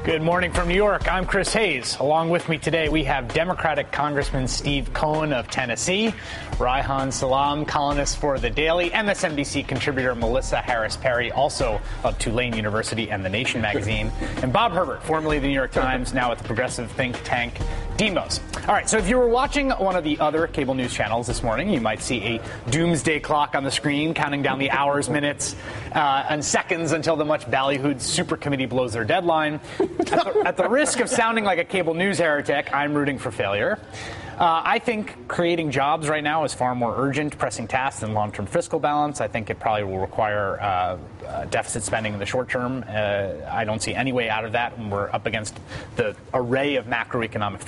Good morning from New York. I'm Chris Hayes. Along with me today, we have Democratic Congressman Steve Cohen of Tennessee, Reihan Salam, columnist for The Daily, MSNBC contributor Melissa Harris Perry, also of Tulane University and The Nation magazine, and Bob Herbert, formerly of The New York Times, now at the progressive think tank Demos. All right, so if you were watching one of the other cable news channels this morning, you might see a doomsday clock on the screen counting down the hours, minutes, and seconds until the much ballyhooed super committee blows their deadline. At the risk of sounding like a cable news heretic, I'm rooting for failure. I think creating jobs right now is far more urgent, pressing task than long-term fiscal balance. I think it probably will require deficit spending in the short term. I don't see any way out of that when we're up against the array of macroeconomic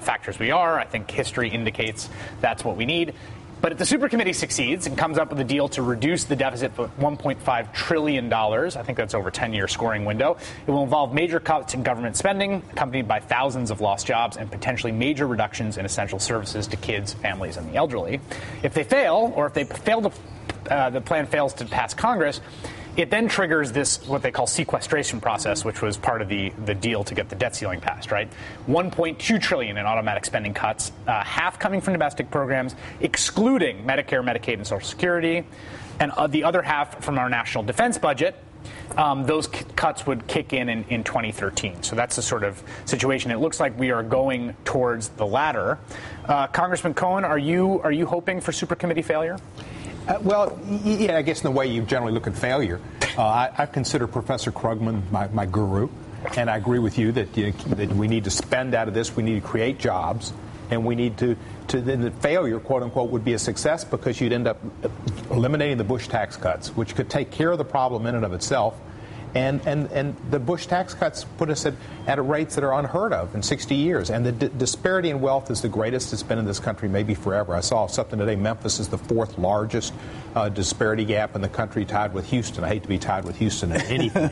factors we are. I think history indicates that's what we need. But if the supercommittee succeeds and comes up with a deal to reduce the deficit by $1.5 trillion, I think that's over a 10-year scoring window, it will involve major cuts in government spending, accompanied by thousands of lost jobs and potentially major reductions in essential services to kids, families, and the elderly. If they fail, or if they fail to, the plan fails to pass Congress, it then triggers this, what they call sequestration process, which was part of the deal to get the debt ceiling passed, right? $1.2 trillion in automatic spending cuts, half coming from domestic programs, excluding Medicare, Medicaid, and Social Security, and the other half from our national defense budget. Those cuts would kick in 2013. So that's the sort of situation. It looks like we are going towards the latter. Congressman Cohen, are you hoping for supercommittee failure? Well, yeah, I guess in the way you generally look at failure, I consider Professor Krugman my guru, and I agree with you that that we need to spend out of this, we need to create jobs, and we need to then the failure, quote unquote, would be a success because you'd end up eliminating the Bush tax cuts, which could take care of the problem in and of itself. And the Bush tax cuts put us at rates that are unheard of in 60 years. And the disparity in wealth is the greatest it's been in this country maybe forever. I saw something today. Memphis is the fourth largest disparity gap in the country, tied with Houston. I hate to be tied with Houston in anything.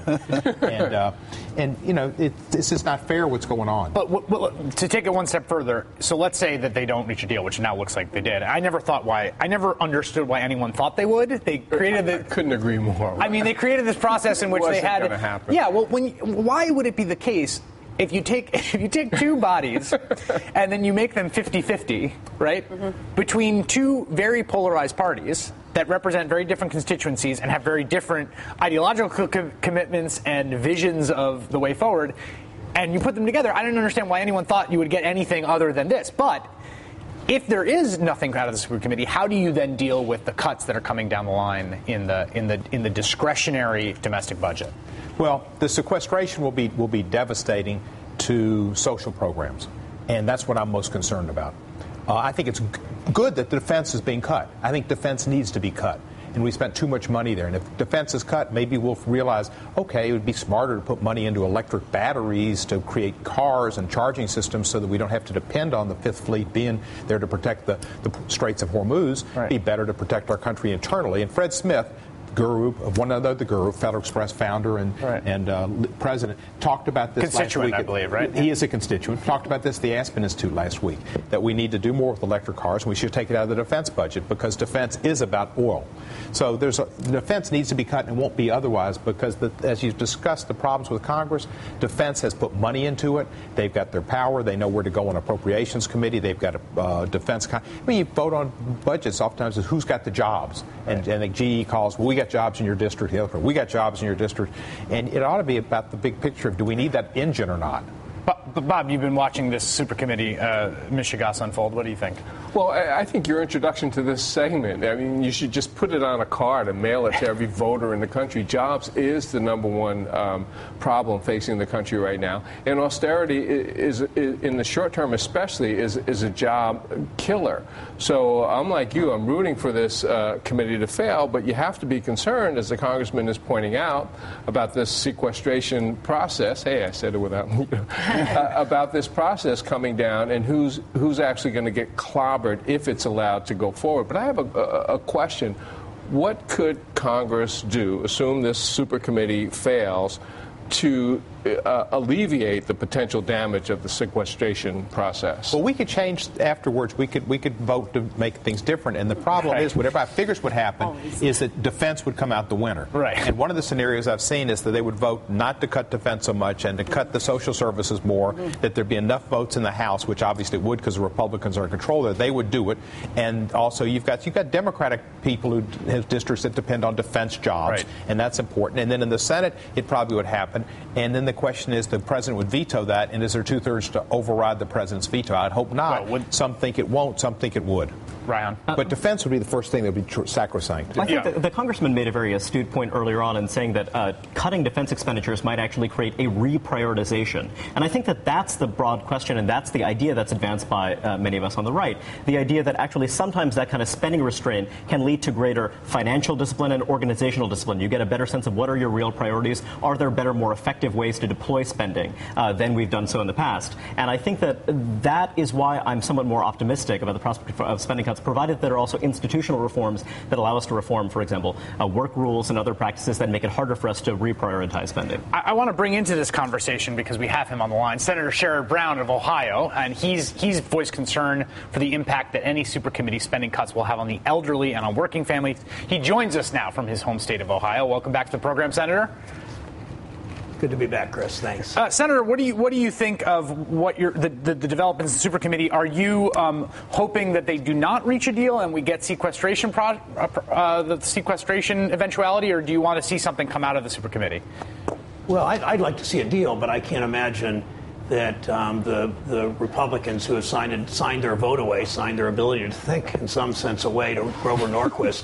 and you know, this is not fair what's going on. But to take it one step further, so let's say that they don't reach a deal, which now looks like they did. I never understood why anyone thought they would. They created I couldn't agree more. I mean, they created this process in which they had going to happen. Yeah, well, why would it be the case if you take two bodies and then you make them 50-50, right, between two very polarized parties that represent very different constituencies and have very different ideological commitments and visions of the way forward, and you put them together, I don't understand why anyone thought you would get anything other than this. But if there is nothing out of the supercommittee, how do you then deal with the cuts that are coming down the line in the discretionary domestic budget? Well, the sequestration will be devastating to social programs, and that's what I'm most concerned about. I think it's good that the defense is being cut. I think defense needs to be cut, and we spent too much money there. And if defense is cut, maybe we'll realize, okay, it would be smarter to put money into electric batteries to create cars and charging systems so that we don't have to depend on the Fifth Fleet being there to protect the Straits of Hormuz. Right. It'd be better to protect our country internally. And Fred Smith, guru of one other, the guru, Federal Express founder and president, talked about this last week. I believe, right? He is a constituent. Talked about this at the Aspen Institute last week, that we need to do more with electric cars, and we should take it out of the defense budget because defense is about oil. So the defense needs to be cut and won't be otherwise because, as you've discussed, the problems with Congress, defense has put money into it. They've got their power. They know where to go on appropriations committee. They've got a defense. I mean, you vote on budgets oftentimes is who's got the jobs. And the GE calls, well, we got jobs in your district. The other, we got jobs in your district. And it ought to be about the big picture of do we need that engine or not? But Bob, you've been watching this supercommittee mishegas unfold. What do you think? Well, I think your introduction to this segment, I mean, you should just put it on a card and mail it to every voter in the country. Jobs is the number one problem facing the country right now. And austerity is in the short term especially, is a job killer. So I'm like you. I'm rooting for this committee to fail, but you have to be concerned, as the congressman is pointing out, about this sequestration process. Hey, I said it without about this process coming down and who's actually going to get clobbered if it's allowed to go forward. But I have a question. What could Congress do, assume this supercommittee fails, to alleviate the potential damage of the sequestration process. Well, we could change afterwards. We could vote to make things different. And the problem is, what everybody figures would happen is that defense would come out the winner. Right. And one of the scenarios I've seen is that they would vote not to cut defense so much and to cut the social services more, that there'd be enough votes in the House, which obviously it would because the Republicans are in control there. They would do it. And also you've got Democratic people who have districts that depend on defense jobs, and that's important. And then in the Senate, it probably would happen. And then the question is, the president would veto that, and is there 2/3 to override the president's veto? I'd hope not. Well, some think it won't, some think it would. Ryan. But defense would be the first thing that would be sacrosanct. I think the congressman made a very astute point earlier on in saying that cutting defense expenditures might actually create a reprioritization. And I think that that's the broad question, and that's the idea that's advanced by many of us on the right. The idea that actually sometimes that kind of spending restraint can lead to greater financial discipline and organizational discipline. You get a better sense of what are your real priorities. Are there better, more effective ways to deploy spending than we've done so in the past? And I think that that is why I'm somewhat more optimistic about the prospect of spending cuts, provided there are also institutional reforms that allow us to reform, for example, work rules and other practices that make it harder for us to reprioritize spending. I want to bring into this conversation, because we have him on the line, Senator Sherrod Brown of Ohio, and he's voiced concern for the impact that any supercommittee spending cuts will have on the elderly and on working families. He joins us now from his home state of Ohio. Welcome back to the program, Senator. Good to be back, Chris. Thanks. Senator, what do you think of what the developments in the supercommittee? Are you hoping that they do not reach a deal and we get sequestration the sequestration eventuality, or do you want to see something come out of the supercommittee? Well, I'd like to see a deal, but I can't imagine that the Republicans who have signed their vote away, signed their ability to think in some sense away to Grover Norquist,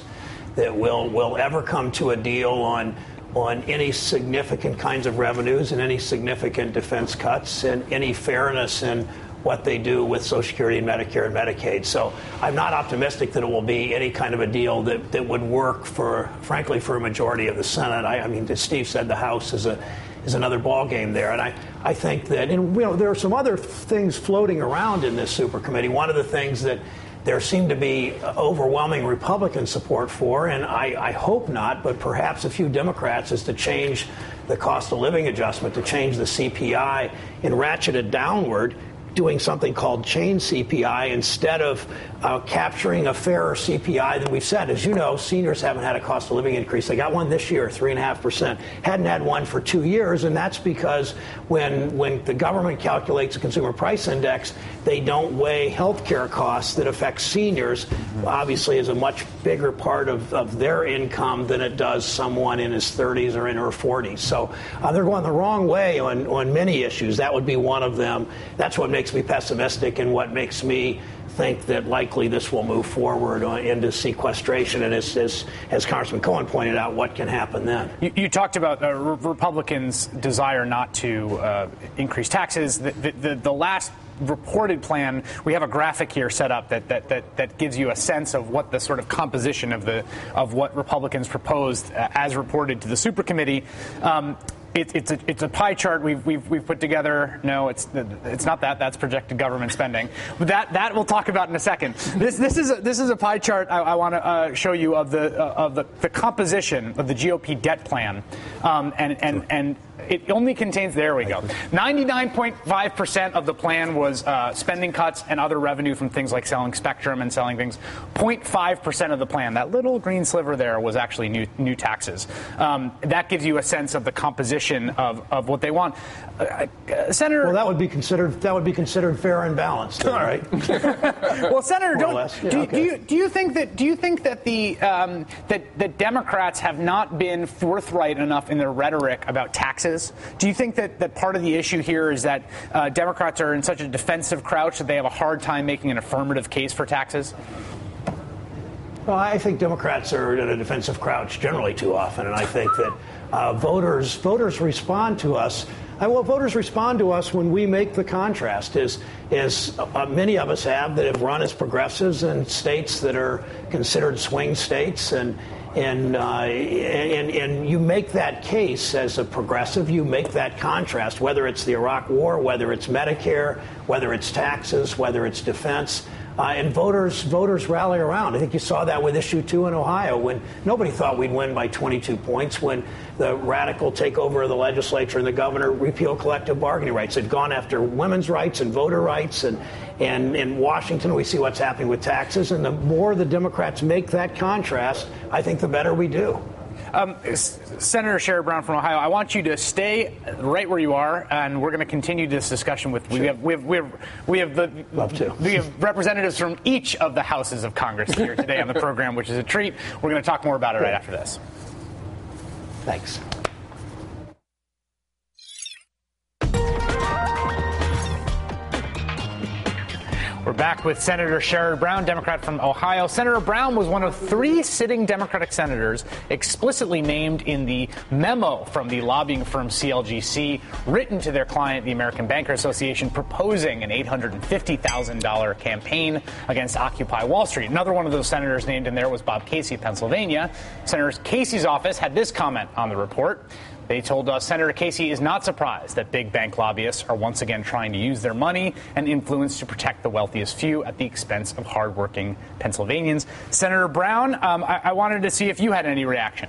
that will ever come to a deal on any significant kinds of revenues and any significant defense cuts and any fairness in what they do with Social Security and Medicare and Medicaid. So I'm not optimistic that it will be any kind of a deal that would work frankly, for a majority of the Senate. I mean, as Steve said, the House is another ball game there. And I think that, and there are some other things floating around in this supercommittee. One of the things that there seemed to be overwhelming Republican support for, and I hope not, but perhaps a few Democrats, is to change the cost of living adjustment, to change the CPI and ratchet it downward, doing something called chain CPI instead of capturing a fairer CPI than we've said. As you know, seniors haven't had a cost of living increase. They got one this year, 3.5%. Hadn't had one for 2 years, and that's because when the government calculates a consumer price index, they don't weigh health care costs that affect seniors, obviously is a much bigger part of their income than it does someone in his 30s or in her 40s. So they're going the wrong way on many issues. That would be one of them. That's what makes me pessimistic and what makes me think that likely this will move forward into sequestration. And as Congressman Cohen pointed out, what can happen then? You talked about Republicans' desire not to increase taxes. The last reported plan, we have a graphic here set up that gives you a sense of what the sort of composition of what Republicans proposed as reported to the supercommittee. It's a pie chart we've put together. No, it's not that. That's projected government spending. But that we'll talk about in a second. This is a pie chart I want to show you of the composition of the GOP debt plan, and it only contains, there we go, 99.5% of the plan was spending cuts and other revenue from things like selling spectrum and selling things. 0.5% of the plan, that little green sliver there, was actually new taxes. That gives you a sense of the composition of what they want. Senator, well, that would be considered fair and balanced, then, right? Well, Senator, do you think that that Democrats have not been forthright enough in their rhetoric about taxes? Do you think that part of the issue here is that Democrats are in such a defensive crouch that they have a hard time making an affirmative case for taxes? Well, I think Democrats are in a defensive crouch generally too often, and I think that voters respond to us. Voters respond to us when we make the contrast, as many of us have that have run as progressives in states that are considered swing states, and you make that case as a progressive. You make that contrast, whether it's the Iraq War, whether it's Medicare, whether it's taxes, whether it's defense. and voters rally around. I think you saw that with issue 2 in Ohio, when nobody thought we'd win by 22 points, when the radical takeover of the legislature and the governor repealed collective bargaining rights. They'd gone after women's rights and voter rights, and in Washington we see what's happening with taxes. And the more the Democrats make that contrast, I think the better we do. Senator Sherrod Brown from Ohio, I want you to stay right where you are, and we're going to continue this discussion with. We have representatives from each of the houses of Congress here today on the program, which is a treat. We're going to talk more about it right after this. Thanks. We're back with Senator Sherrod Brown, Democrat from Ohio. Senator Brown was one of 3 sitting Democratic senators explicitly named in the memo from the lobbying firm CLGC, written to their client, the American Bankers Association, proposing an $850,000 campaign against Occupy Wall Street. Another one of those senators named in there was Bob Casey of Pennsylvania. Senator Casey's office had this comment on the report. They told us Senator Casey is not surprised that big bank lobbyists are once again trying to use their money and influence to protect the wealthiest few at the expense of hardworking Pennsylvanians. Senator Brown, I wanted to see if you had any reaction.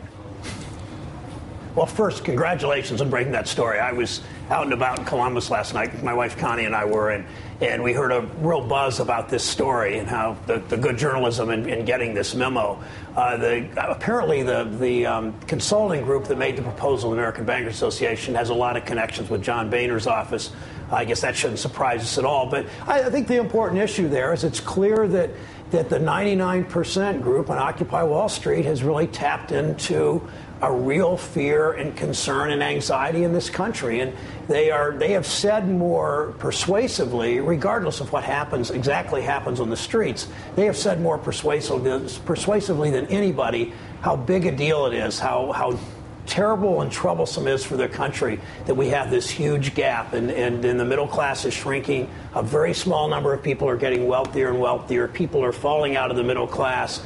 Well, first, congratulations on breaking that story. I was out and about in Columbus last night. My wife Connie and I were in, and we heard a real buzz about this story and how the good journalism in getting this memo. Apparently, the consulting group that made the proposal, the American Bankers Association, has a lot of connections with John Boehner's office. I guess that shouldn't surprise us at all. But I think the important issue there is it's clear that the 99% group on Occupy Wall Street has really tapped into a real fear and concern and anxiety in this country. And they have said more persuasively, regardless of what exactly happens on the streets, they have said more persuasively than anybody how big a deal it is, how terrible and troublesome it is for the country that we have this huge gap, and the middle class is shrinking. A very small number of people are getting wealthier and wealthier. People are falling out of the middle class.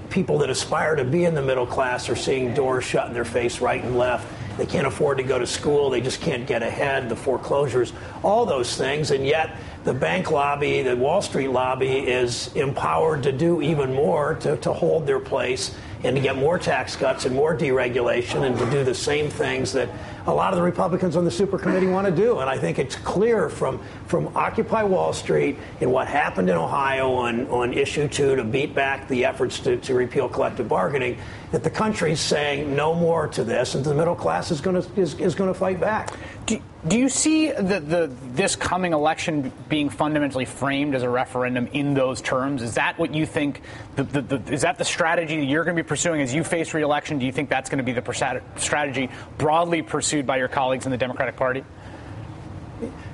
People that aspire to be in the middle class are seeing doors shut in their face right and left. They can't afford to go to school. They just can't get ahead. The foreclosures, all those things. And yet the bank lobby, the Wall Street lobby, is empowered to do even more to hold their place and to get more tax cuts and more deregulation and to do the same things that a lot of the Republicans on the super committee want to do. And I think it's clear from Occupy Wall Street and what happened in Ohio on issue 2 to beat back the efforts to repeal collective bargaining that the country's saying no more to this, and the middle class is going to fight back. Do you see this coming election being fundamentally framed as a referendum in those terms? Is that what you think? Is that the strategy that you're going to be pursuing as you face re-election? Do you think that's going to be the strategy broadly pursued by your colleagues in the Democratic Party?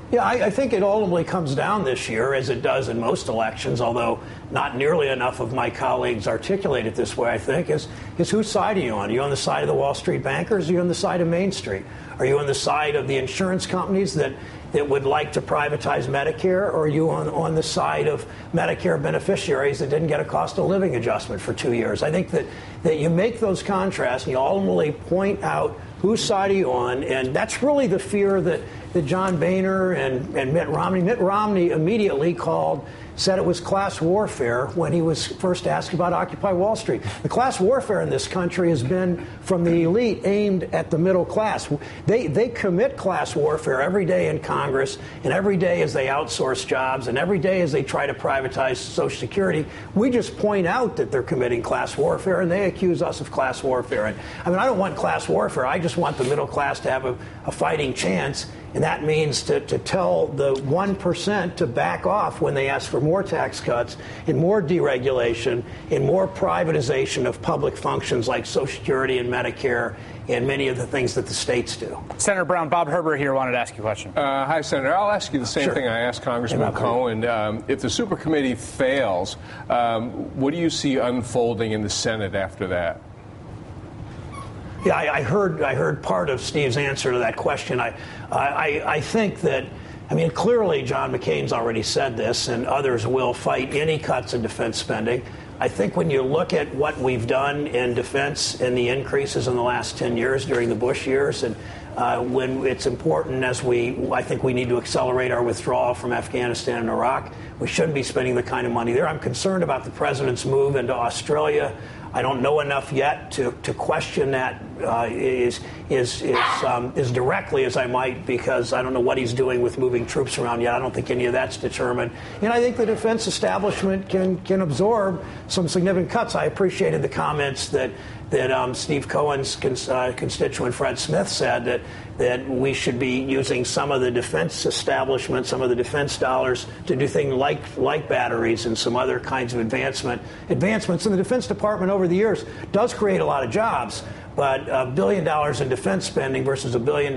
Yeah, I think it ultimately comes down this year, as it does in most elections, although not nearly enough of my colleagues articulate it this way, I think, is whose side are you on? Are you on the side of the Wall Street bankers? Or are you on the side of Main Street? Are you on the side of the insurance companies that would like to privatize Medicare? Or are you on the side of Medicare beneficiaries that didn't get a cost of living adjustment for 2 years? I think that you make those contrasts and you ultimately point out whose side are you on, and that's really the fear that John Boehner and Mitt Romney. Mitt Romney immediately said it was class warfare when he was first asked about Occupy Wall Street. The class warfare in this country has been from the elite aimed at the middle class. They commit class warfare every day in Congress, and every day as they outsource jobs, and every day as they try to privatize Social Security. We just point out that they're committing class warfare, and they accuse us of class warfare. And I don't want class warfare. I just want the middle class to have a fighting chance. And that means to tell the 1% to back off when they ask for more tax cuts and more deregulation and more privatization of public functions like Social Security and Medicare and many of the things that the states do. Senator Brown, Bob Herbert here wanted to ask you a question. Hi, Senator. I'll ask you the same thing I asked Congressman Cohen. If the super committee fails, what do you see unfolding in the Senate after that? Yeah, I heard part of Steve's answer to that question. I think that, clearly John McCain's already said this, and others will fight any cuts in defense spending. I think when you look at what we've done in defense and the increases in the last 10 years during the Bush years, and when it's important I think we need to accelerate our withdrawal from Afghanistan and Iraq. We shouldn't be spending the kind of money there. I'm concerned about the president's move into Australia. I don't know enough yet to question that as directly as I might, because I don't know what he's doing with moving troops around yet. I don't think any of that's determined. And I think the defense establishment can absorb some significant cuts. I appreciated the comments that Steve Cohen's constituent Fred Smith said that we should be using some of the defense establishment, some of the defense dollars to do things like batteries and some other kinds of advancements. And the Defense Department over the years does create a lot of jobs, but $1 billion in defense spending versus $1 billion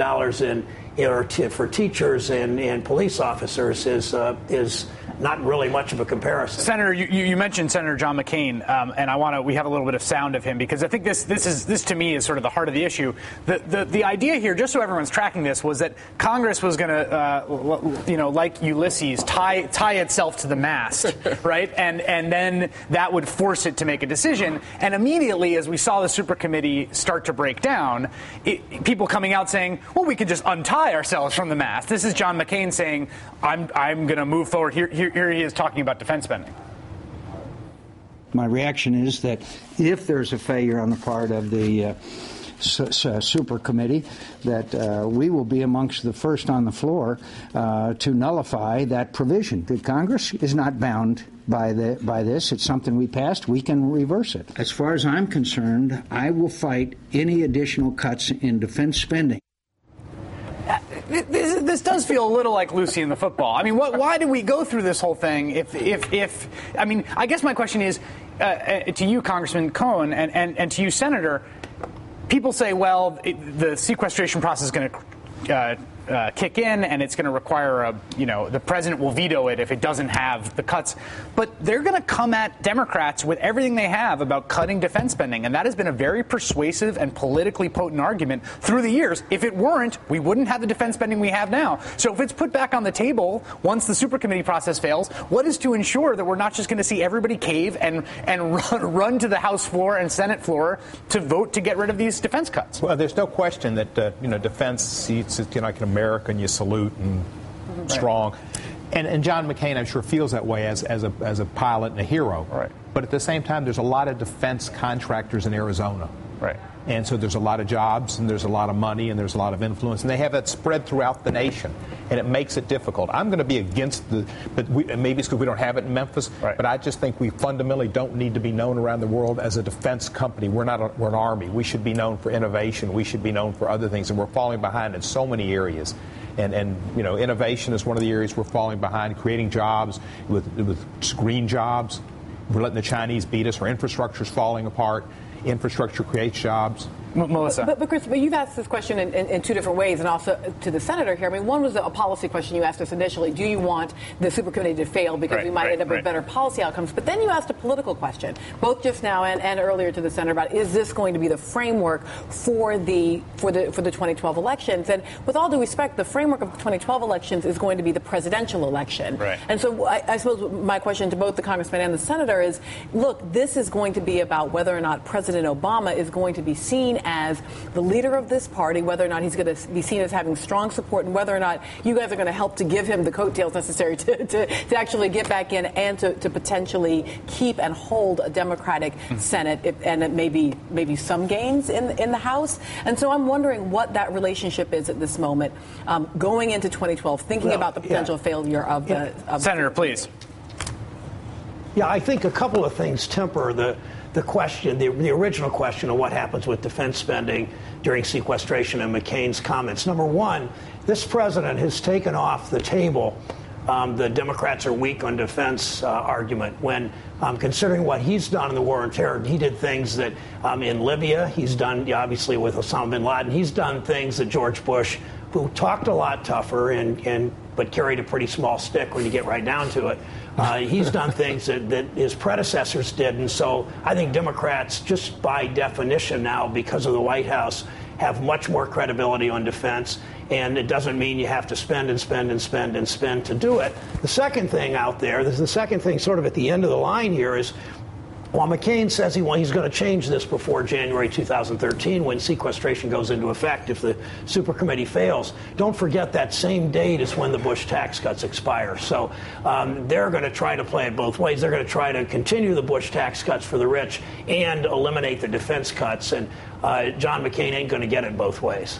for teachers and police officers is not really much of a comparison. Senator, you mentioned Senator John McCain, and we have a little bit of sound of him, because I think this to me is sort of the heart of the issue. The idea here, just so everyone's tracking this, was that Congress was going to, like Ulysses, tie itself to the mast, right? And then that would force it to make a decision. And immediately, as we saw the super committee start to break down, people coming out saying, well, we could just untie ourselves from the mast. This is John McCain saying, I'm going to move forward. Here he is talking about defense spending. My reaction is that if there's a failure on the part of the super committee, that we will be amongst the first on the floor to nullify that provision. The Congress is not bound by this. It's something we passed. We can reverse it. As far as I'm concerned, I will fight any additional cuts in defense spending. This does feel a little like Lucy in the football. I mean, why did we go through this whole thing? I mean, I guess my question is to you, Congressman Cohen, and to you, Senator. People say, well, the sequestration process is going to kick in, and it's going to require the president will veto it if it doesn't have the cuts. But they're going to come at Democrats with everything they have about cutting defense spending, and that has been a very persuasive and politically potent argument through the years. If it weren't, we wouldn't have the defense spending we have now. So if it's put back on the table once the super committee process fails, what is to ensure that we're not just going to see everybody cave and run to the House floor and Senate floor to vote to get rid of these defense cuts? Well, there's no question that defense seats, like an American, you salute and strong. And John McCain, I'm sure, feels that way as a pilot and a hero. Right. But at the same time, there's a lot of defense contractors in Arizona. Right. And so there's a lot of jobs, and there's a lot of money, and there's a lot of influence, and they have that spread throughout the nation, and it makes it difficult. I'm going to be against maybe it's because we don't have it in Memphis, right. But I just think we fundamentally don't need to be known around the world as a defense company. We're an army. We should be known for innovation. We should be known for other things, and we're falling behind in so many areas. And innovation is one of the areas we're falling behind. Creating jobs with green jobs, we're letting the Chinese beat us. Our infrastructure is falling apart. Infrastructure creates jobs. Melissa. But Chris, you've asked this question in two different ways, and also to the senator here. I mean, one was a policy question you asked us initially. Do you want the super committee to fail because we might end up with better policy outcomes? But then you asked a political question, both just now and earlier to the senator, about is this going to be the framework for the 2012 elections? And with all due respect, the framework of the 2012 elections is going to be the presidential election. Right. And so I suppose my question to both the congressman and the senator is, look, this is going to be about whether or not President Obama is going to be seen as the leader of this party, whether or not he's going to be seen as having strong support, and whether or not you guys are going to help to give him the coattails necessary to actually get back in and to potentially keep and hold a Democratic Senate and maybe some gains in the House. And so I'm wondering what that relationship is at this moment, going into 2012, thinking about the potential failure of the Senator, please. Yeah, I think a couple of things temper the question, the original question of what happens with defense spending during sequestration and McCain's comments. Number one, this president has taken off the table the Democrats are weak on defense argument when considering what he's done in the war on terror. He did things that in Libya, he's done obviously with Osama bin Laden, he's done things that George Bush, who talked a lot tougher but carried a pretty small stick when you get right down to it. He's done things that his predecessors did, and so I think Democrats, just by definition now, because of the White House, have much more credibility on defense, and it doesn't mean you have to spend and spend and spend and spend to do it. The second thing out there, the second thing sort of at the end of the line here is While McCain says he's going to change this before January 2013 when sequestration goes into effect if the super committee fails, don't forget that same date is when the Bush tax cuts expire. So they're going to try to play it both ways. They're going to try to continue the Bush tax cuts for the rich and eliminate the defense cuts. And John McCain ain't going to get it both ways.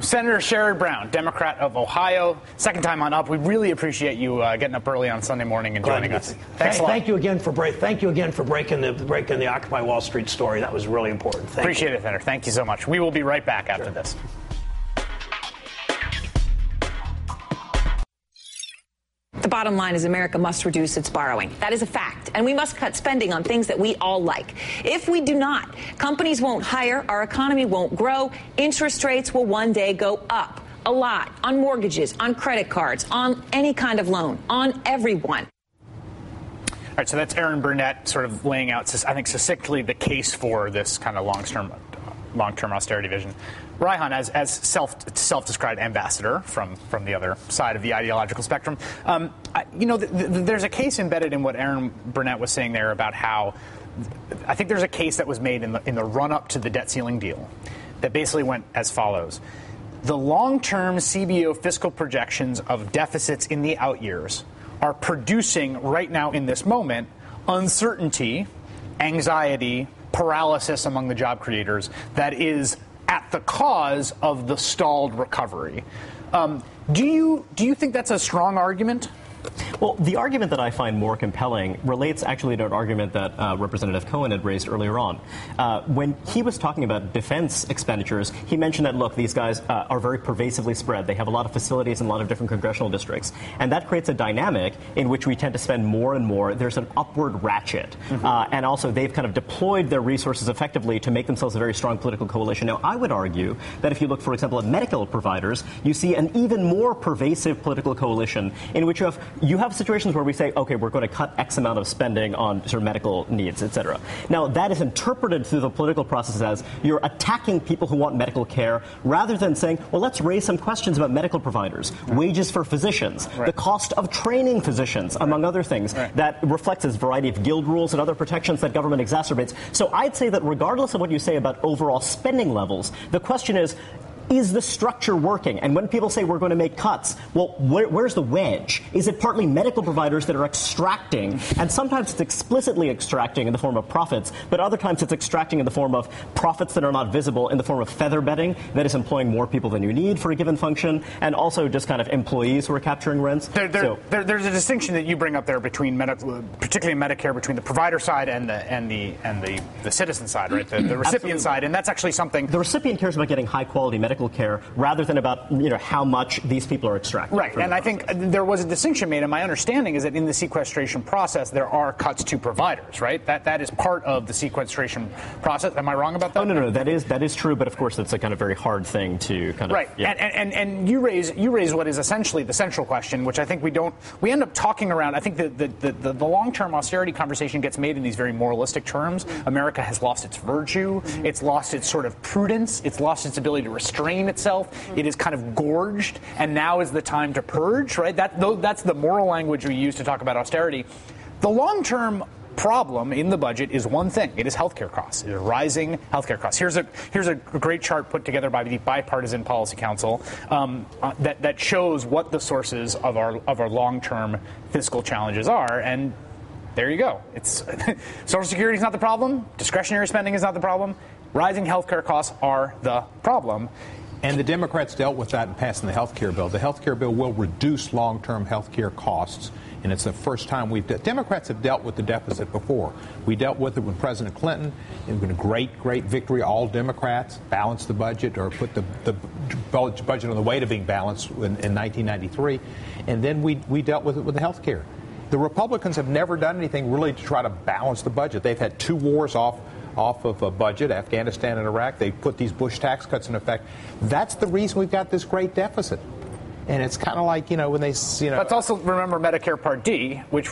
Senator Sherrod Brown, Democrat of Ohio, second time on Up. We really appreciate you getting up early on Sunday morning and joining us. Thanks a lot. Thank you again for breaking the Occupy Wall Street story. That was really important. Appreciate it, Senator. Thank you so much. We will be right back after this. The bottom line is America must reduce its borrowing. That is a fact. And we must cut spending on things that we all like. If we do not, companies won't hire, our economy won't grow, interest rates will one day go up. A lot. On mortgages, on credit cards, on any kind of loan, on everyone. All right, so that's Erin Burnett sort of laying out, I think, succinctly the case for this kind of long-term austerity vision. Reihan, as self-described ambassador from the other side of the ideological spectrum, there's a case embedded in what Erin Burnett was saying there about how I think there's a case that was made in the run-up to the debt ceiling deal that basically went as follows. The long-term CBO fiscal projections of deficits in the out years are producing right now in this moment uncertainty, anxiety, paralysis among the job creators that is at the cause of the stalled recovery. Do you think that's a strong argument? Well, the argument that I find more compelling relates actually to an argument that Representative Cohen had raised earlier on. When he was talking about defense expenditures, he mentioned that, look, these guys are very pervasively spread. They have a lot of facilities in a lot of different congressional districts. And that creates a dynamic in which we tend to spend more and more. There's an upward ratchet. And also, they've kind of deployed their resources effectively to make themselves a very strong political coalition. Now, I would argue that if you look, for example, at medical providers, you see an even more pervasive political coalition in which you have situations where we say, okay, we're going to cut X amount of spending on sort of medical needs, et cetera. Now, that is interpreted through the political process as you're attacking people who want medical care rather than saying, well, let's raise some questions about medical providers, wages for physicians, the cost of training physicians, among other things. That reflects this variety of guild rules and other protections that government exacerbates. So I'd say that regardless of what you say about overall spending levels, the question is the structure working? And when people say we're going to make cuts, well, where's the wedge? Is it partly medical providers that are extracting, and sometimes it's explicitly extracting in the form of profits, but other times it's extracting in the form of profits that are not visible in the form of feather bedding, that is employing more people than you need for a given function, and also just kind of employees who are capturing rents? There's a distinction that you bring up there between particularly Medicare, between the provider side and the citizen side, right? The recipient side, and that's actually something. The recipient cares about getting high quality medical care rather than about how much these people are extracting. Right, and I think there was a distinction made, and my understanding is that in the sequestration process there are cuts to providers, right? That is part of the sequestration process. Am I wrong about that? Oh, no, that is true, but of course that's a kind of very hard thing to kind of. Right, yeah. and you raise what is essentially the central question, which I think we end up talking around. I think the long-term austerity conversation gets made in these very moralistic terms. America has lost its virtue, it's lost its sort of prudence, it's lost its ability to restrain itself. It is kind of gorged, and now is the time to purge, right? That's the moral language we use to talk about austerity. The long-term problem in the budget is one thing. It is healthcare costs. It is rising healthcare costs. Here's a great chart put together by the Bipartisan Policy Council that shows what the sources of our long-term fiscal challenges are, and there you go. It's Social Security is not the problem. Discretionary spending is not the problem. Rising healthcare costs are the problem. And the Democrats dealt with that in passing the health care bill. The health care bill will reduce long-term health care costs, and it's the first time Democrats have dealt with the deficit before. We dealt with it with President Clinton. It was a great victory. All Democrats balanced the budget or put the budget on the way to being balanced in 1993. And then we dealt with it with the health care. The Republicans have never done anything really to try to balance the budget. They've had two wars off of a budget, Afghanistan and Iraq. They put these Bush tax cuts in effect. That's the reason we've got this great deficit. And it's kind of like, when they, Let's also remember Medicare Part D, which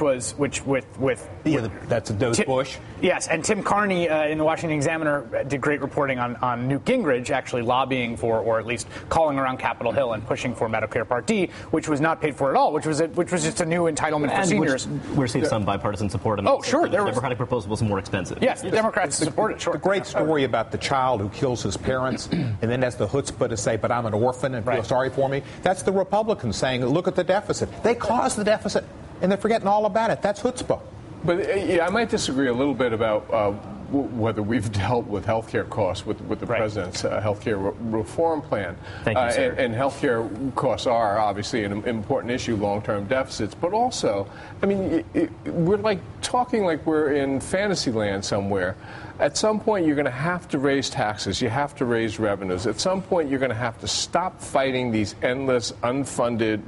that's Doge Bush. Yes, and Tim Carney in the Washington Examiner did great reporting on Newt Gingrich actually lobbying for, or at least calling around Capitol Hill and pushing for Medicare Part D, which was not paid for at all, which was just a new entitlement for seniors. We're seeing some bipartisan support. Oh, sure. The Democratic proposal was more expensive. Yes, the Democrats support it, sure. The great story about the child who kills his parents and then has the chutzpah to say, but I'm an orphan and feel sorry for me. That's the Republicans saying, look at the deficit. They caused the deficit, and they're forgetting all about it. That's chutzpah. But I might disagree a little bit about whether we've dealt with healthcare costs with the president's healthcare reform plan. Thank you, sir. And healthcare costs are obviously an important issue, long-term deficits. But also, we're talking like we're in fantasy land somewhere. At some point, you're going to have to raise taxes. You have to raise revenues. At some point, you're going to have to stop fighting these endless, unfunded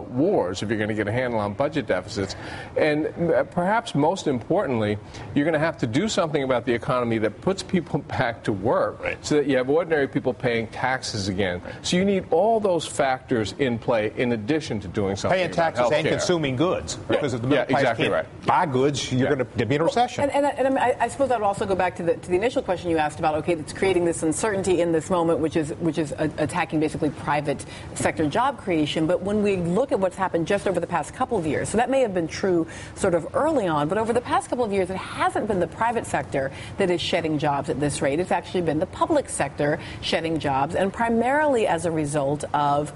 wars if you're going to get a handle on budget deficits. And perhaps most importantly, you're going to have to do something about the economy that puts people back to work so that you have ordinary people paying taxes again. So you need all those factors in play in addition to doing something paying taxes and consuming goods. Because if the middle class can't buy goods, you're going to be in a recession. And I suppose that would also go back to the initial question you asked about, okay, it's creating this uncertainty in this moment, which is attacking basically private sector job creation. But when we look at what's happened just over the past couple of years, so that may have been true sort of early on, but over the past couple of years, it hasn't been the private sector that is shedding jobs at this rate. It's actually been the public sector shedding jobs, and primarily as a result of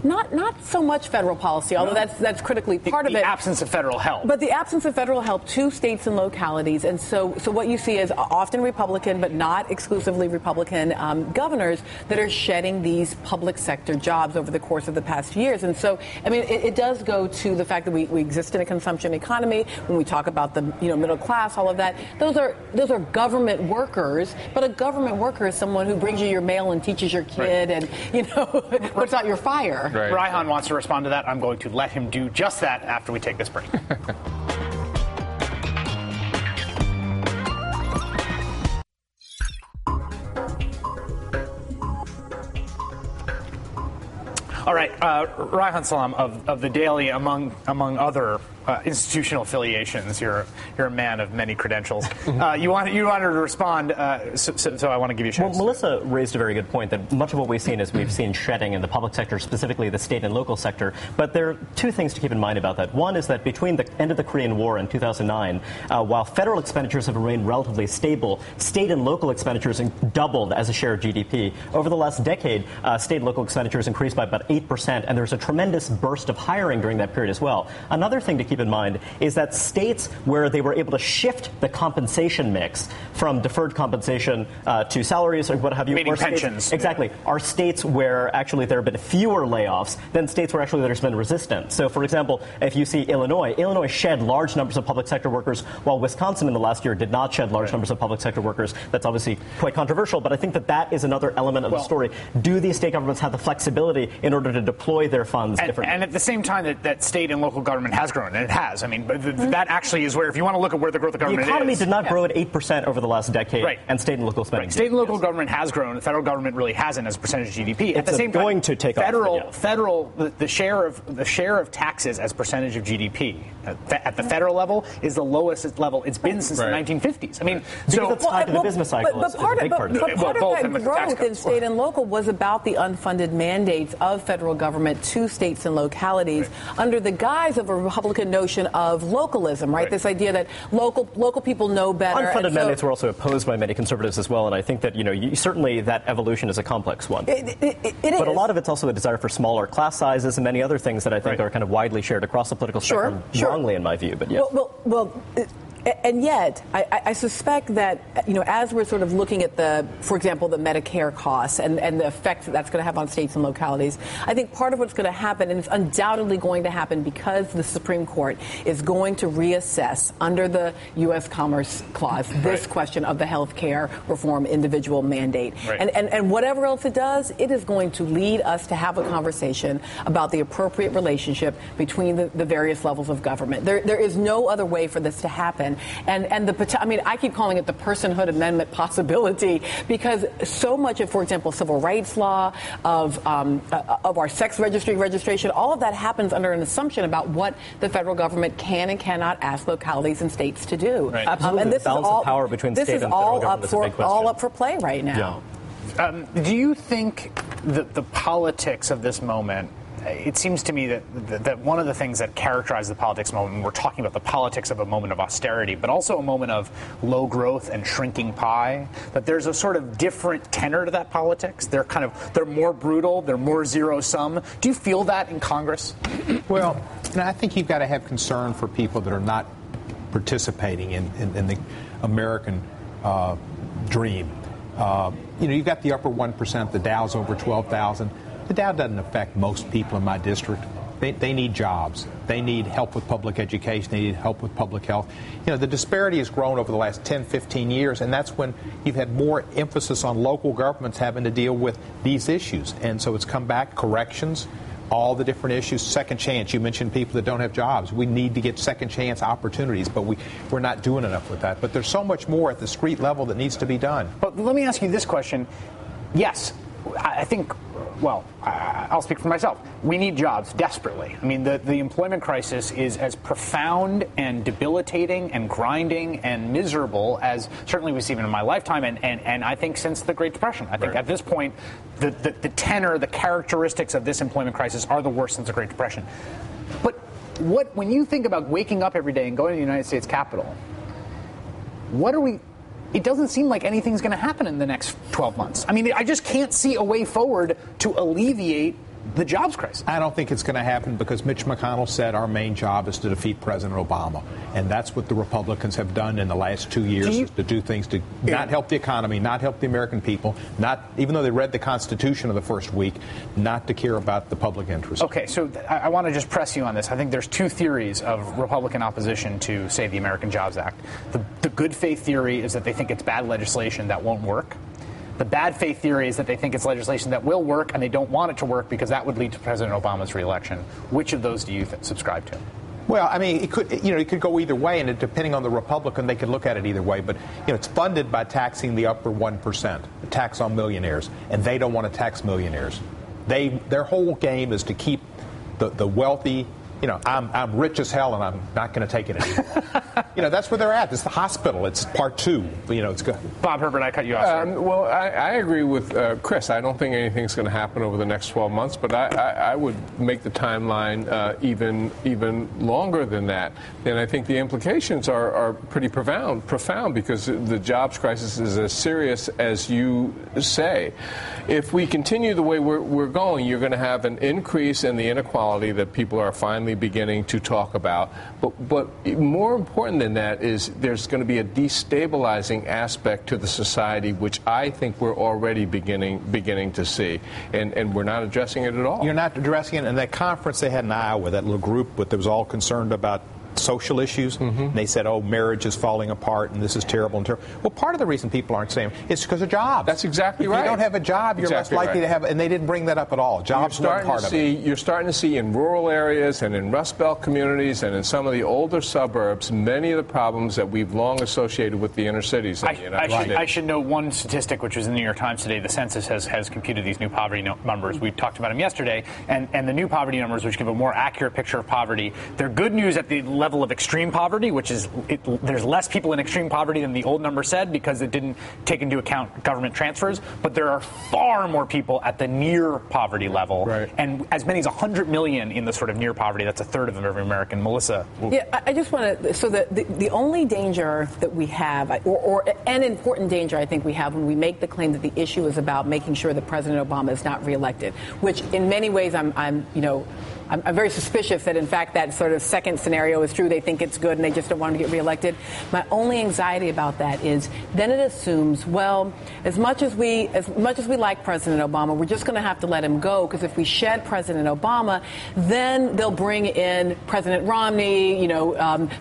not so much federal policy, although that's critically part of it. The absence of federal help. But the absence of federal help to states and localities. And so what you see is often Republican, but not exclusively Republican governors that are shedding these public sector jobs over the course of the past years. And so, it does go to the fact that we exist in a consumption economy. When we talk about the middle class, all of that, those are government workers. But a government worker is someone who brings you your mail and teaches your kid and, puts out your fire. Right. Reihan wants to respond to that. I'm going to let him do just that after we take this break. All right, Reihan Salam of The Daily, among other institutional affiliations. You're a man of many credentials. You wanted to respond, so I want to give you a chance. Well, Melissa raised a very good point that much of what we've seen shedding in the public sector, specifically the state and local sector. But there are two things to keep in mind about that. One is that between the end of the Korean War and 2009, while federal expenditures have remained relatively stable, state and local expenditures doubled as a share of GDP. Over the last decade, state and local expenditures increased by about 8%, and there's a tremendous burst of hiring during that period as well. Another thing to keep in mind is that states where they were able to shift the compensation mix from deferred compensation to salaries or what have you. Meaning pensions. Exactly. Are states where actually there have been fewer layoffs than states where actually there's been resistance. So, for example, if you see Illinois shed large numbers of public sector workers, while Wisconsin in the last year did not shed large numbers of public sector workers. That's obviously quite controversial, but I think that is another element of the story. Do these state governments have the flexibility in order to deploy their funds differently? And at the same time that state and local government has grown, and it has. That actually is where, if you want to look at where the growth of government is. The economy did not grow at 8% over the last decade, and state and local spending. State and local government has grown. The federal government really hasn't as a percentage of GDP. At the same time, to take the share of taxes as percentage of GDP at the federal level is the lowest level it's been since the 1950s. So it's tied to the business cycle. But part of that growth in state and local was about the unfunded mandates of federal government to states and localities under the guise of a Republican notion of localism, right? This idea that local people know better. Unfunded mandates were also opposed by many conservatives as well, and I think that certainly that evolution is a complex one. But a lot of it's also a desire for smaller class sizes and many other things that I think are kind of widely shared across the political spectrum, wrongly in my view. But yes. And yet, I suspect that, as we're sort of looking at for example, the Medicare costs and the effect that's going to have on states and localities, I think part of what's going to happen, and it's undoubtedly going to happen because the Supreme Court is going to reassess under the U.S. Commerce Clause this question of the health care reform individual mandate. And whatever else it does, it is going to lead us to have a conversation about the appropriate relationship between the various levels of government. There is no other way for this to happen happen. And I keep calling it the personhood amendment possibility, because so much of, for example, civil rights law, of our sex registration, all of that happens under an assumption about what the federal government can and cannot ask localities and states to do. Right. Absolutely. And this balance of power between state and federal government is a big question. All up for play right now. Yeah. Do you think that the politics of this moment, it seems to me that one of the things that characterizes the politics moment, we're talking about the politics of a moment of austerity, but also a moment of low growth and shrinking pie, that there's a sort of different tenor to that politics. They're more brutal, they're more zero sum. Do you feel that in Congress? Well, I think you've got to have concern for people that are not participating in the American dream. You've got the upper 1%, the Dow's over 12,000. The Dow doesn't affect most people in my district. They need jobs. They need help with public education. They need help with public health. The disparity has grown over the last 10, 15 years, and that's when you've had more emphasis on local governments having to deal with these issues. And so it's come back, corrections, all the different issues, second chance. You mentioned people that don't have jobs. We need to get second chance opportunities, but we're not doing enough with that. But there's so much more at the street level that needs to be done. But let me ask you this question. Yes, I think, well, I'll speak for myself. We need jobs desperately. I mean, the employment crisis is as profound and debilitating and grinding and miserable as certainly we've seen in my lifetime, and I think since the Great Depression. I think at this point, the tenor, the characteristics of this employment crisis are the worst since the Great Depression. But when you think about waking up every day and going to the United States Capitol, it doesn't seem like anything's going to happen in the next 12 months. I mean, I just can't see a way forward to alleviate the jobs crisis. I don't think it's going to happen because Mitch McConnell said our main job is to defeat President Obama. And that's what the Republicans have done in the last 2 years, is to do things to not help the economy, not help the American people, not, even though they read the Constitution of the first week, not to care about the public interest. Okay, so I want to just press you on this. I think there's two theories of Republican opposition to, say, the American Jobs Act. The good faith theory is that they think it's bad legislation that won't work. The bad faith theory is that they think it's legislation that will work and they don't want it to work because that would lead to President Obama's reelection. Which of those do you subscribe to? Well, I mean, it could go either way, and depending on the Republican, they could look at it either way. But it's funded by taxing the upper 1%, the tax on millionaires, and they don't want to tax millionaires. Their whole game is to keep the wealthy. I'm rich as hell, and I'm not going to take it anymore. That's where they're at. It's the hospital. It's part two. It's good. Bob Herbert, I cut you off. Well, I agree with Chris. I don't think anything's going to happen over the next 12 months, but I would make the timeline even longer than that. And I think the implications are pretty profound because the jobs crisis is as serious as you say. If we continue the way we're going, you're going to have an increase in the inequality that people are finally beginning to talk about. But more important than that is there's going to be a destabilizing aspect to the society, which I think we're already beginning to see. And we're not addressing it at all. You're not addressing it. And that conference they had in Iowa, that little group that was all concerned about social issues, and they said, marriage is falling apart and this is terrible and terrible. Well, part of the reason people aren't saying it's because of jobs. That's exactly right. If you don't have a job, you're less likely to have, and they didn't bring that up at all. Jobs weren't part of it. You're starting to see in rural areas and in Rust Belt communities and in some of the older suburbs many of the problems that we've long associated with the inner cities in the United States. I should know one statistic, which was in the New York Times today. The census has computed these new poverty numbers. We talked about them yesterday, and the new poverty numbers, which give a more accurate picture of poverty, they're good news at the level of extreme poverty, which is there's less people in extreme poverty than the old number said because it didn't take into account government transfers, but there are far more people at the near poverty level, and as many as 100 million in the sort of near poverty. That's a third of every American. Melissa? Yeah, I just want to, so the only danger that we have, or an important danger I think we have when we make the claim that the issue is about making sure that President Obama is not reelected, which in many ways I'm very suspicious that, in fact, that sort of second scenario is true. They think it's good and they just don't want him to get reelected. My only anxiety about that is then it assumes, well, as much as we like President Obama, we're just going to have to let him go, because if we shed President Obama, then they'll bring in President Romney,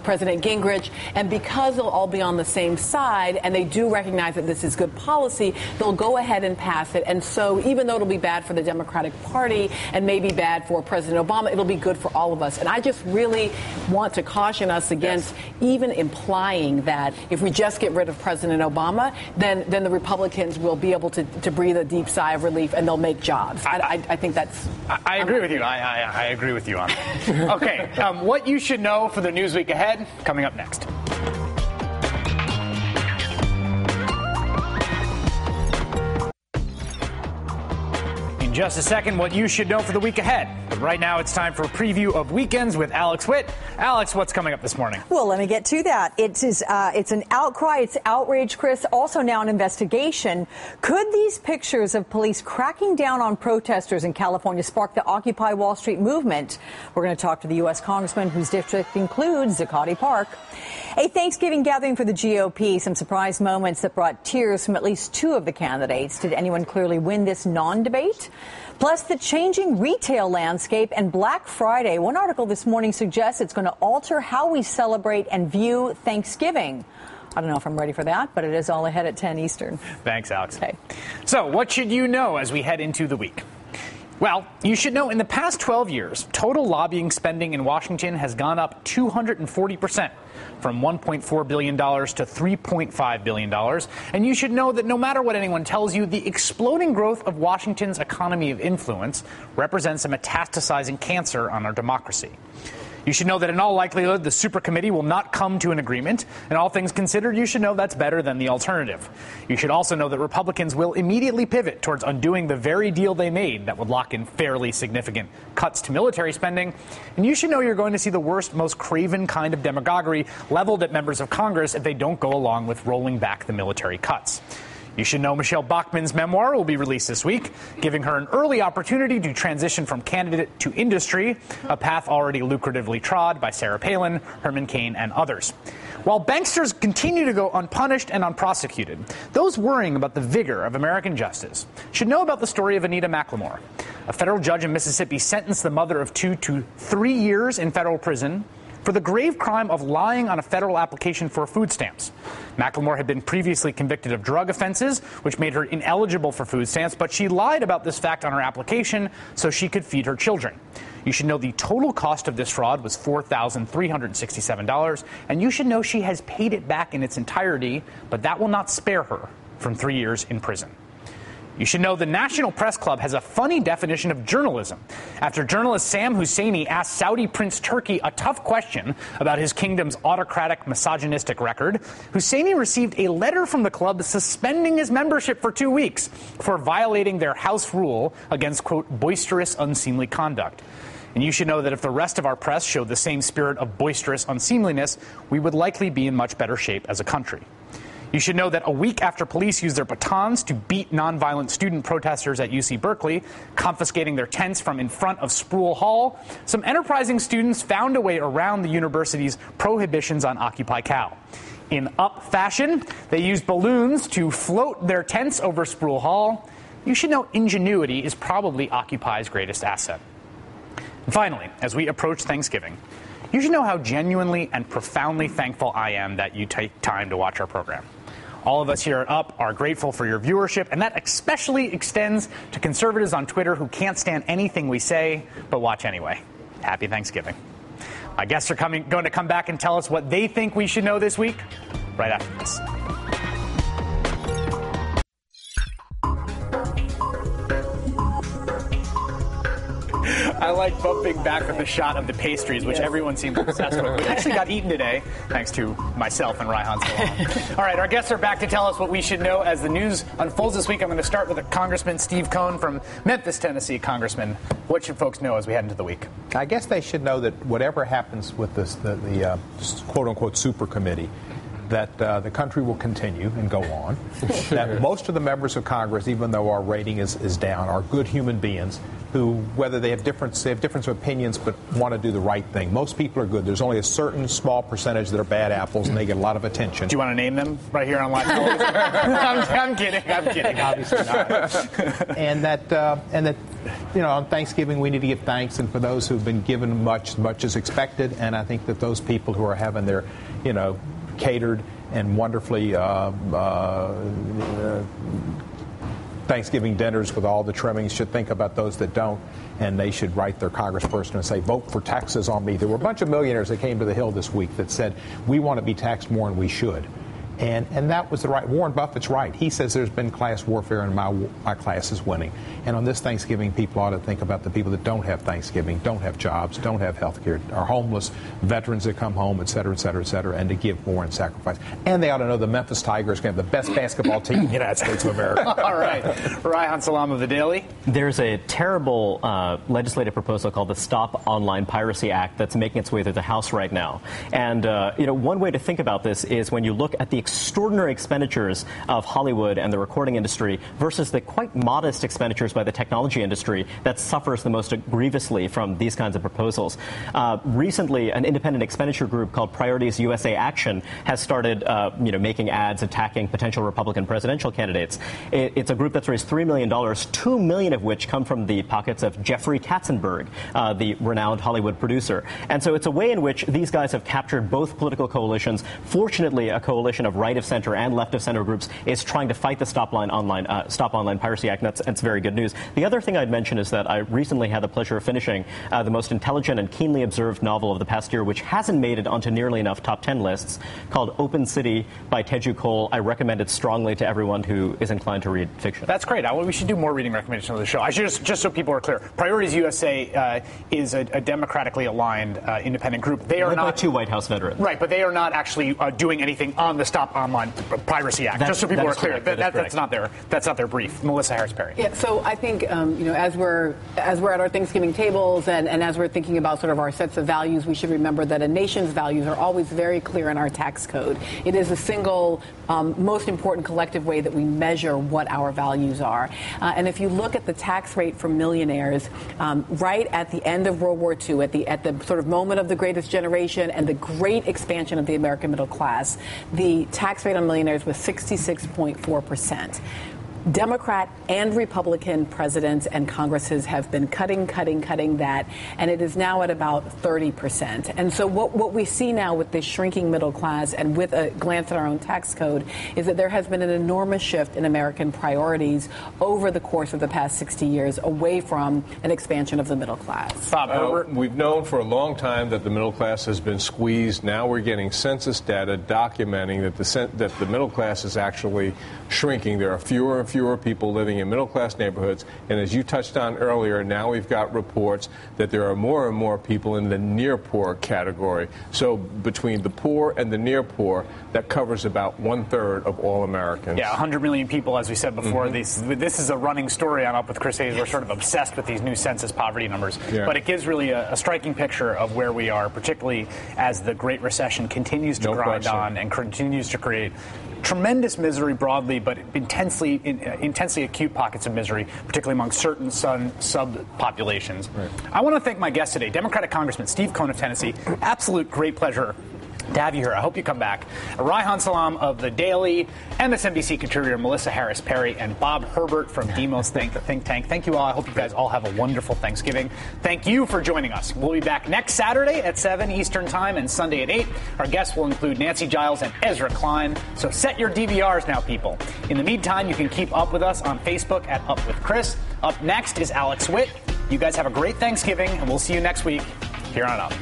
President Gingrich, and because they'll all be on the same side and they do recognize that this is good policy, they'll go ahead and pass it. And so even though it'll be bad for the Democratic Party and maybe bad for President Obama, Obama, it'll be good for all of us. And I just really want to caution us against even implying that if we just get rid of President Obama, then the Republicans will be able to breathe a deep sigh of relief and they'll make jobs. I think that's... I agree with you. I agree with you on that. Okay, what you should know for the news week ahead, coming up next. In just a second, what you should know for the week ahead. But right now, it's time for a preview of Weekends with Alex Witt. Alex, what's coming up this morning? Well, let me get to that. It's an outcry. It's outrage, Chris. Also now an investigation. Could these pictures of police cracking down on protesters in California spark the Occupy Wall Street movement? We're going to talk to the U.S. congressman whose district includes Zuccotti Park. A Thanksgiving gathering for the GOP. Some surprise moments that brought tears from at least two of the candidates. Did anyone clearly win this non-debate? Plus, the changing retail landscape and Black Friday. One article this morning suggests it's going to alter how we celebrate and view Thanksgiving. I don't know if I'm ready for that, but it is all ahead at 10 Eastern. Thanks, Alex. Okay. So, what should you know as we head into the week? Well, you should know in the past 12 years, total lobbying spending in Washington has gone up 240%. From $1.4 billion to $3.5 billion. And you should know that no matter what anyone tells you, the exploding growth of Washington's economy of influence represents a metastasizing cancer on our democracy. You should know that in all likelihood, the super committee will not come to an agreement. And all things considered, you should know that's better than the alternative. You should also know that Republicans will immediately pivot towards undoing the very deal they made that would lock in fairly significant cuts to military spending. And you should know you're going to see the worst, most craven kind of demagoguery leveled at members of Congress if they don't go along with rolling back the military cuts. You should know Michelle Bachmann's memoir will be released this week, giving her an early opportunity to transition from candidate to industry, a path already lucratively trod by Sarah Palin, Herman Cain, and others. While banksters continue to go unpunished and unprosecuted, those worrying about the vigor of American justice should know about the story of Anita McLemore. A federal judge in Mississippi sentenced the mother of two to 3 years in federal prison for the grave crime of lying on a federal application for food stamps. McLemore had been previously convicted of drug offenses, which made her ineligible for food stamps, but she lied about this fact on her application so she could feed her children. You should know the total cost of this fraud was $4,367, and you should know she has paid it back in its entirety, but that will not spare her from 3 years in prison. You should know the National Press Club has a funny definition of journalism. After journalist Sam Husseini asked Saudi Prince Turki a tough question about his kingdom's autocratic, misogynistic record, Husseini received a letter from the club suspending his membership for 2 weeks for violating their house rule against, quote, boisterous, unseemly conduct. And you should know that if the rest of our press showed the same spirit of boisterous unseemliness, we would likely be in much better shape as a country. You should know that a week after police used their batons to beat nonviolent student protesters at UC Berkeley, confiscating their tents from in front of Sproul Hall, some enterprising students found a way around the university's prohibitions on Occupy Cal. In up fashion, they used balloons to float their tents over Sproul Hall. You should know ingenuity is probably Occupy's greatest asset. And finally, as we approach Thanksgiving, you should know how genuinely and profoundly thankful I am that you take time to watch our program. All of us here at UP are grateful for your viewership, and that especially extends to conservatives on Twitter who can't stand anything we say, but watch anyway. Happy Thanksgiving. My guests are going to come back and tell us what they think we should know this week, right after this. I like bumping back with the shot of the pastries, which everyone seems obsessed with. We actually got eaten today, thanks to myself and Reihan Salam. All right, our guests are back to tell us what we should know as the news unfolds this week. I'm going to start with Congressman Steve Cohn from Memphis, Tennessee. Congressman, what should folks know as we head into the week? I guess they should know that whatever happens with this, the quote-unquote super committee, that the country will continue and go on, that most of the members of Congress, even though our rating is down, are good human beings who, whether they have difference of opinions, but want to do the right thing. Most people are good. There's only a certain small percentage that are bad apples, and they get a lot of attention. Do you want to name them right here on live television? I'm kidding. Obviously not. and that, you know, on Thanksgiving we need to give thanks, and for those who've been given much as expected, and I think that those people who are having their, you know, catered and wonderfully Thanksgiving dinners with all the trimmings should think about those that don't, and they should write their congressperson and say, vote for taxes on me. There were a bunch of millionaires that came to the Hill this week that said, we want to be taxed more and we should. And that was the right. Warren Buffett's right. He says there's been class warfare and my class is winning. And on this Thanksgiving, people ought to think about the people that don't have Thanksgiving, don't have jobs, don't have health care, are homeless, veterans that come home, et cetera, et cetera, et cetera, and to give more and sacrifice. And they ought to know the Memphis Tigers are going to have the best basketball team in the United States of America. All right. Reihan Salam of The Daily. There's a terrible legislative proposal called the Stop Online Piracy Act that's making its way through the House right now. And, one way to think about this is when you look at the extraordinary expenditures of Hollywood and the recording industry versus the quite modest expenditures by the technology industry that suffers the most grievously from these kinds of proposals. Recently, an independent expenditure group called Priorities USA Action has started, making ads attacking potential Republican presidential candidates. It's a group that's raised $3 million, $2 million of which come from the pockets of Jeffrey Katzenberg, the renowned Hollywood producer. And so it's a way in which these guys have captured both political coalitions. Fortunately, a coalition of right of center and left of center groups is trying to fight the Stop Online Piracy Act. And that's very good news. The other thing I'd mention is that I recently had the pleasure of finishing the most intelligent and keenly observed novel of the past year, which hasn't made it onto nearly enough top 10 lists, called Open City by Teju Cole. I recommend it strongly to everyone who is inclined to read fiction. That's great. We should do more reading recommendations on the show. I should just so people are clear, Priorities USA is a democratically aligned independent group. They are not two White House veterans, right? But they are not actually doing anything on the Stop Online Piracy Act. Just so people are clear, that's not their brief. Melissa Harris Perry. Yeah. So I think as we're at our Thanksgiving tables and as we're thinking about sort of our sets of values, we should remember that a nation's values are always very clear in our tax code. It is the single most important collective way that we measure what our values are. And if you look at the tax rate for millionaires, right at the end of World War II, at the sort of moment of the greatest generation and the great expansion of the American middle class, the tax rate on millionaires was 66.4%. Democrat and Republican presidents and Congresses have been cutting that, and it is now at about 30%. And so what we see now with this shrinking middle class and with a glance at our own tax code is that there has been an enormous shift in American priorities over the course of the past 60 years away from an expansion of the middle class. Bob Herbert. We've known for a long time that the middle class has been squeezed. Now we're getting census data documenting that the middle class is actually shrinking. There are fewer and fewer people living in middle-class neighborhoods, and as you touched on earlier, now we've got reports that there are more and more people in the near-poor category. So between the poor and the near-poor, that covers about 1/3 of all Americans. Yeah, 100 million people, as we said before. Mm-hmm. This is a running story on Up with Chris Hayes. We're sort of obsessed with these new census poverty numbers. Yeah. But it gives really a striking picture of where we are, particularly as the Great Recession continues to grind on and continues to create tremendous misery broadly, but intensely acute pockets of misery, particularly among certain subpopulations. Right. I want to thank my guest today, Democratic Congressman Steve Cohn of Tennessee. Absolute great pleasure to have you here. I hope you come back. Reihan Salam of The Daily, MSNBC contributor Melissa Harris Perry, and Bob Herbert from Demos Think, the think tank. Thank you all. I hope you guys all have a wonderful Thanksgiving. Thank you for joining us. We'll be back next Saturday at 7 Eastern Time and Sunday at 8. Our guests will include Nancy Giles and Ezra Klein. So set your DVRs now, people. In the meantime, you can keep up with us on Facebook at Up with Chris. Up next is Alex Witt. You guys have a great Thanksgiving, and we'll see you next week here on Up.